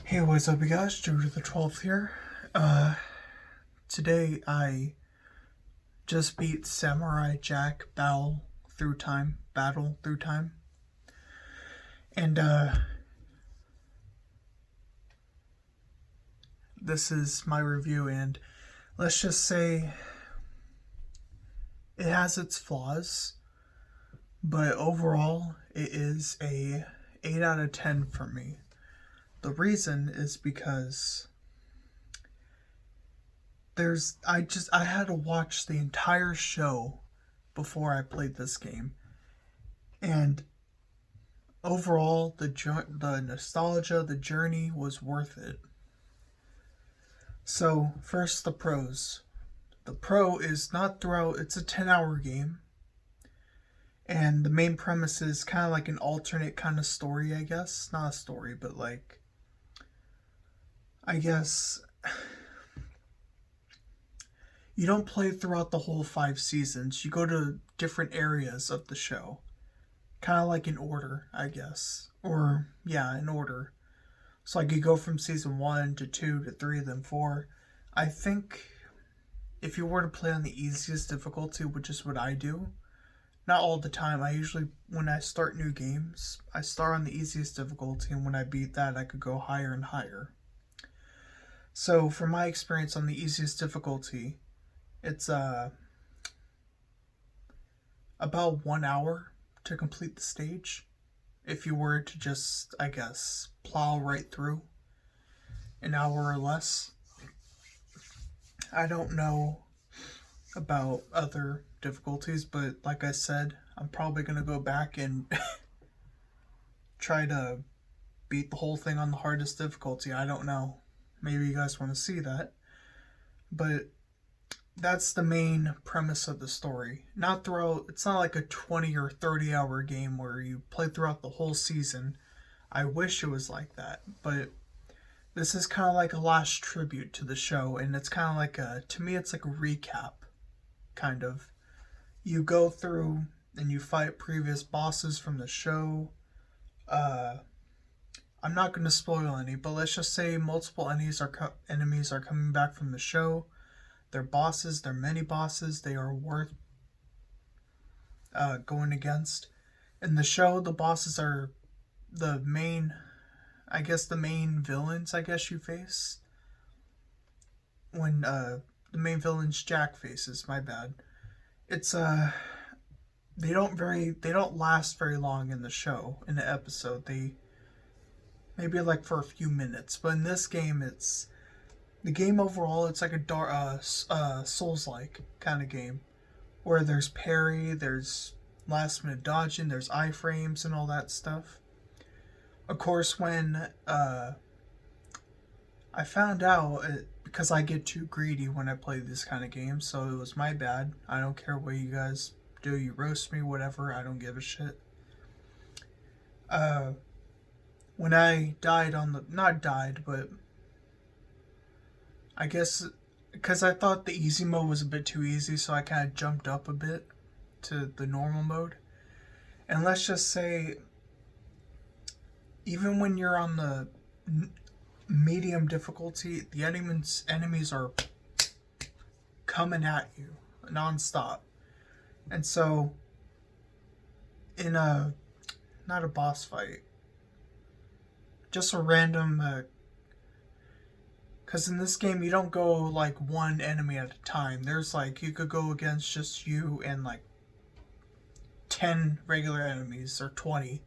Hey, what's up, you guys? Joe to the 12th here. Uh, Today I just beat Samurai Jack Battle Through Time. And, this is my review, and let's just say it has its flaws, but overall it is a 8 out of 10 for me. The reason is because I had to watch the entire show before I played this game. And overall, the nostalgia, the journey was worth it. So, first, the pros. The pro is not throughout, it's a 10-hour game. And the main premise is kind of like an alternate kind of story, I guess. Not a story, but like, I guess you don't play throughout the whole 5 seasons. You go to different areas of the show. Kind of like in order, I guess. Or, yeah, in order. So like you go from season 1 to 2 to 3, then 4. I think if you were to play on the easiest difficulty, which is what I do, not all the time. I usually, when I start new games, I start on the easiest difficulty, and when I beat that, I could go higher and higher. So, from my experience on the easiest difficulty, it's about 1 hour to complete the stage. If you were to just, I guess, plow right through an hour or less. I don't know about other difficulties, but like I said, I'm probably going to go back and try to beat the whole thing on the hardest difficulty. I don't know. Maybe you guys want to see that. But that's the main premise of the story. Not throughout, it's not like a 20 or 30 hour game where you play throughout the whole season. I wish it was like that, but this is kind of like a last tribute to the show, and it's kind of like to me, it's like a recap, kind of. You go through and you fight previous bosses from the show. Uh, I'm not going to spoil any, but let's just say multiple enemies are coming back from the show. They're bosses, they're many bosses, they are worth going against. In the show, the bosses are the main, I guess, the main villains, I guess you face. When the main villains Jack faces, my bad. It's they don't last very long in the show, in the episode. They maybe like for a few minutes, but in this game, it's the game overall. It's like a Souls-like kind of game where there's parry, there's last minute dodging, there's iframes and all that stuff. Of course, when I found out because I get too greedy when I play this kind of game, so it was my bad. I don't care what you guys do. You roast me, whatever. I don't give a shit. Uh, when I died on the not died, but I guess because I thought the easy mode was a bit too easy, so I kind of jumped up a bit to the normal mode. And let's just say, even when you're on the medium difficulty, the enemies are coming at you nonstop. And so, in a not a boss fight, just a random. Because in this game, you don't go like one enemy at a time. There's like, you could go against just you and like 10 regular enemies or 20.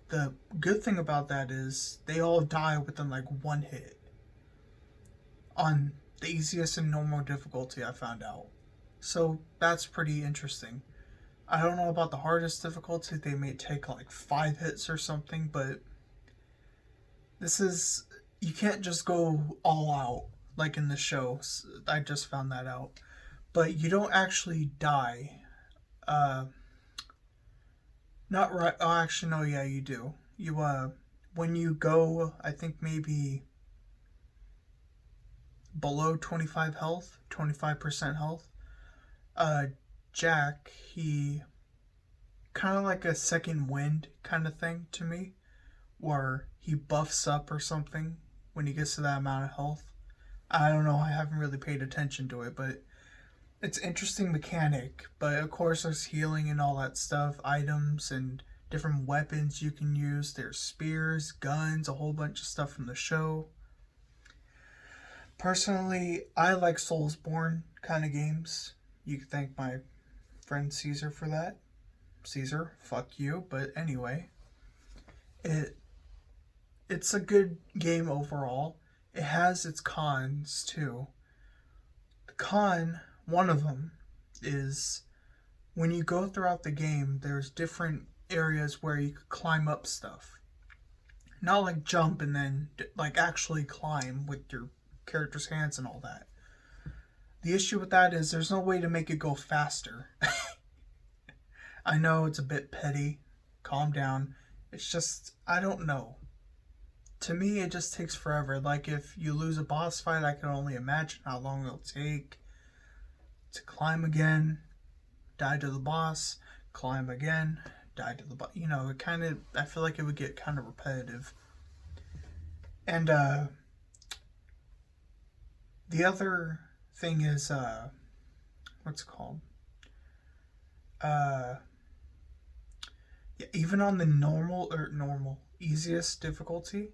The good thing about that is they all die within like one hit on the easiest and normal difficulty, I found out. So that's pretty interesting. I don't know about the hardest difficulty, they may take like 5 hits or something, but this is, you can't just go all out like in the show. I just found that out. But you don't actually die. Uh, Not right. Oh, actually, no. Yeah, you do. You when you go, I think maybe below 25 health, 25% health. Uh, Jack, he kind of like a second wind kind of thing to me, where he buffs up or something. when he gets to that amount of health. I don't know, I haven't really paid attention to it, but it's interesting mechanic. But of course there's healing and all that stuff, items and different weapons you can use. There's spears, guns, a whole bunch of stuff from the show. Personally, I like Soulsborne kind of games. You can thank my friend Caesar for that. Caesar, fuck you. But anyway, it's a good game overall. It has its cons too. The con, one of them, is when you go throughout the game, there's different areas where you could climb up stuff. Not like jump and then like actually climb with your character's hands and all that. The issue with that is there's no way to make it go faster. I know it's a bit petty. Calm down. It's just, I don't know. To me, it just takes forever. Like, if you lose a boss fight, I can only imagine how long it'll take to climb again, die to the boss, climb again, die to the boss. You know, it kind of, I feel like it would get kind of repetitive. And, the other thing is, what's it called? Yeah, even on the normal, easiest difficulty,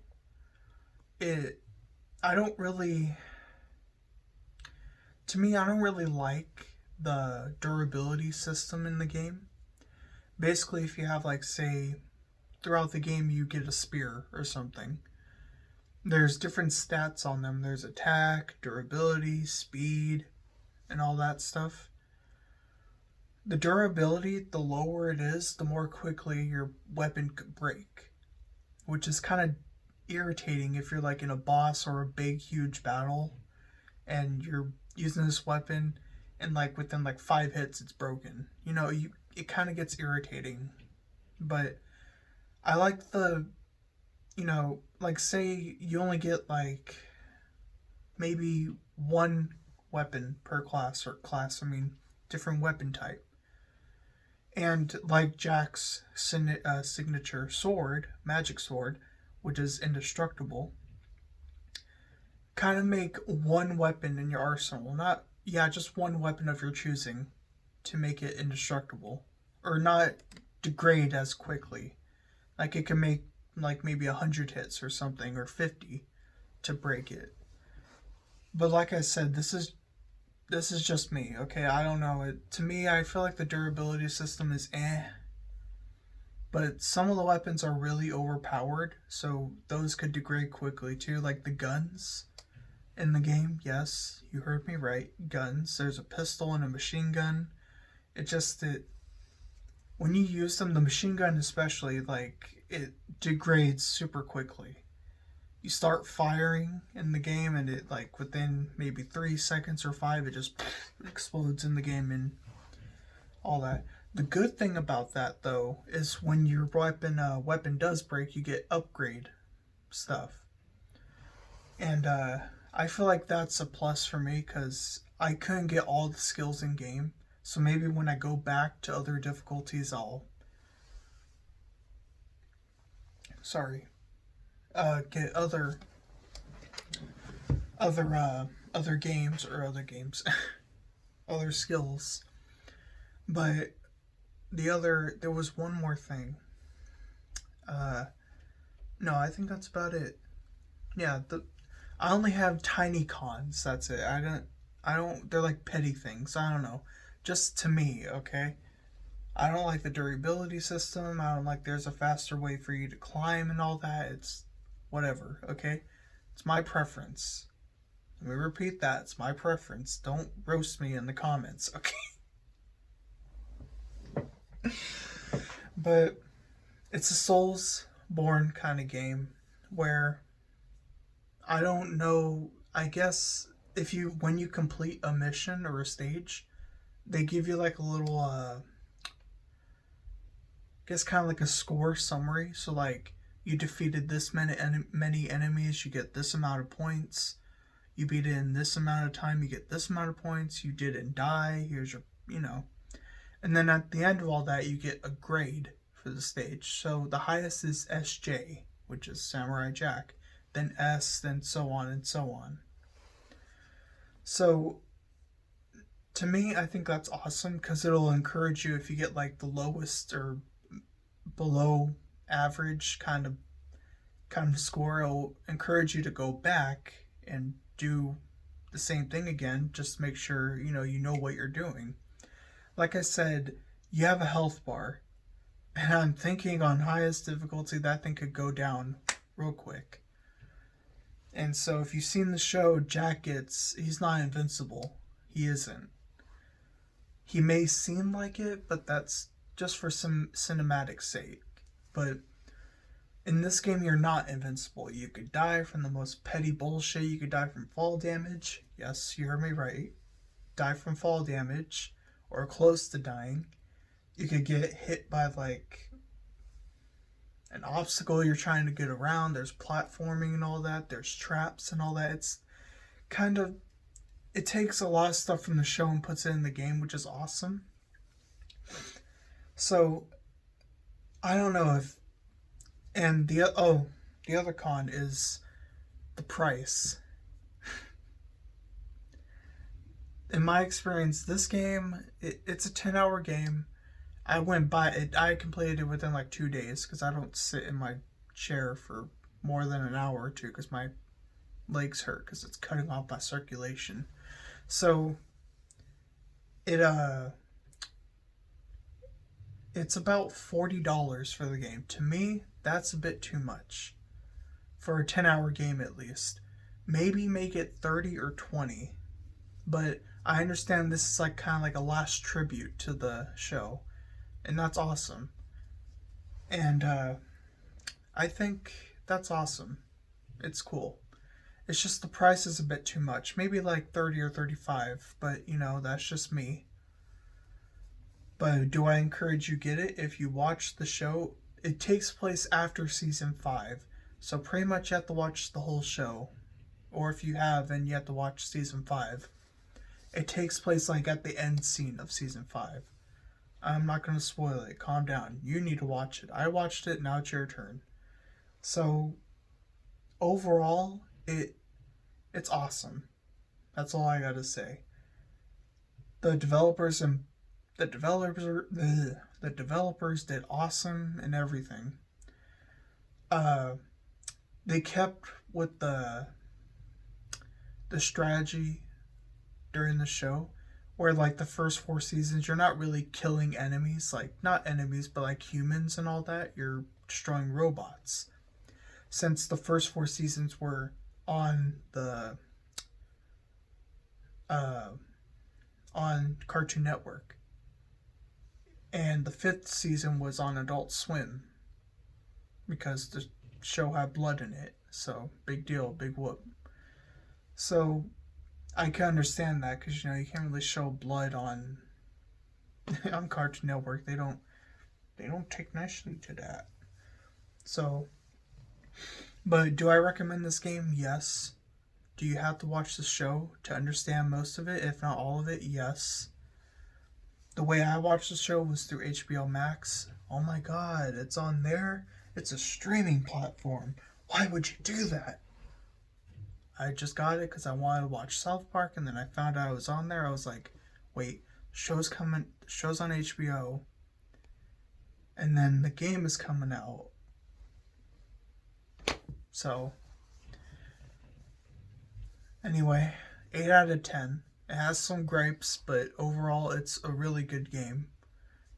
I don't really like the durability system in the game. Basically, if you have, like, say, throughout the game you get a spear or something, there's different stats on them. There's attack, durability, speed, and all that stuff. The durability, the lower it is, the more quickly your weapon could break, which is kind of irritating if you're like in a boss or a big huge battle and you're using this weapon and like within like 5 hits it's broken. You know, it kind of gets irritating. But I like the, you know, like say you only get like maybe one weapon per class, different weapon type. And like Jack's signature sword, magic sword, which is indestructible, kind of make one weapon in your arsenal. Just one weapon of your choosing to make it indestructible. Or not degrade as quickly. Like it can make like maybe 100 hits or something, or 50 to break it. But like I said, this is just me, okay? I don't know. To me, I feel like the durability system is but some of the weapons are really overpowered, so those could degrade quickly too, like the guns in the game. Yes, you heard me right. Guns. There's a pistol and a machine gun. When you use them, the machine gun especially, like, it degrades super quickly. You start firing in the game and it, like, within maybe 3 seconds or 5, it just explodes in the game and all that. The good thing about that, though, is when your weapon does break, you get upgrade stuff. And I feel like that's a plus for me because I couldn't get all the skills in game. So maybe when I go back to other difficulties, I'll get other games other skills. But there was one more thing. No, I think that's about it. Yeah, I only have tiny cons. That's it. I don't. They're like petty things. I don't know. Just to me, okay. I don't like the durability system. I don't like there's a faster way for you to climb and all that. It's whatever, okay? It's my preference. Let me repeat that. It's my preference. Don't roast me in the comments, okay? But it's a Soulsborne kind of game where I don't know. I guess when you complete a mission or a stage, they give you like a little I guess kind of like a score summary. So like you defeated this many enemies, you get this amount of points. You beat it in this amount of time, you get this amount of points. You didn't die. Here's your, and then at the end of all that, you get a grade for the stage. So the highest is SJ, which is Samurai Jack. then S, then so on and so on. So to me, I think that's awesome because it'll encourage you if you get like the lowest or below average kind of score. It'll encourage you to go back and do the same thing again. Just make sure you know what you're doing. Like I said, you have a health bar, and I'm thinking on highest difficulty that thing could go down real quick. And so if you've seen the show, he's not invincible. He isn't. He may seem like it, but that's just for some cinematic sake. But in this game, you're not invincible. You could die from the most petty bullshit. You could die from fall damage. Yes, you heard me right. Die from fall damage or close to dying. You could get hit by like an obstacle you're trying to get around. There's platforming and all that. There's traps and all that. It's kind of, it takes a lot of stuff from the show and puts it in the game, which is awesome. So I don't know if, and the other con is the price. In my experience, this game, it's a 10-hour game. I went by it. I completed it within like 2 days because I don't sit in my chair for more than an hour or two because my legs hurt because it's cutting off my circulation. So it's about $40 for the game. To me, that's a bit too much for a 10-hour game at least. Maybe make it 30 or 20, but I understand this is like kind of like a last tribute to the show. And that's awesome. And I think that's awesome. It's cool. It's just the price is a bit too much. Maybe like 30 or 35, but that's just me. But do I encourage you get it if you watch the show? It takes place after season 5. So pretty much you have to watch the whole show. Or if you have, then you have to watch season 5. It takes place like at the end scene of season 5. I'm not going to spoil it. Calm down. You need to watch it. I watched it. Now it's your turn. So, overall, it's awesome. That's all I got to say. The developers did awesome and everything. They kept with the strategy during the show. Where like the first 4 seasons, you're not really killing enemies, like not enemies, but like humans and all that. You're destroying robots. Since the first 4 seasons were on the on Cartoon Network, and the 5th season was on Adult Swim, because the show had blood in it. So big deal, big whoop. So I can understand that because you can't really show blood on Cartoon Network. They don't take nicely to that. So, but do I recommend this game? Yes. Do you have to watch the show to understand most of it, if not all of it? Yes. The way I watched the show was through HBO Max. Oh my god, it's on there. It's a streaming platform. Why would you do that? I just got it because I wanted to watch South Park, and then I found out it was on there. I was like, wait, show's on HBO, and then the game is coming out. So, anyway, 8 out of 10. It has some gripes, but overall it's a really good game.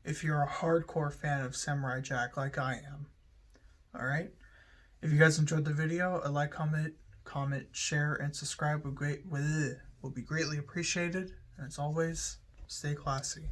If you're a hardcore fan of Samurai Jack like I am. Alright? If you guys enjoyed the video, a like, comment, share, and subscribe would be greatly appreciated. And as always, stay classy.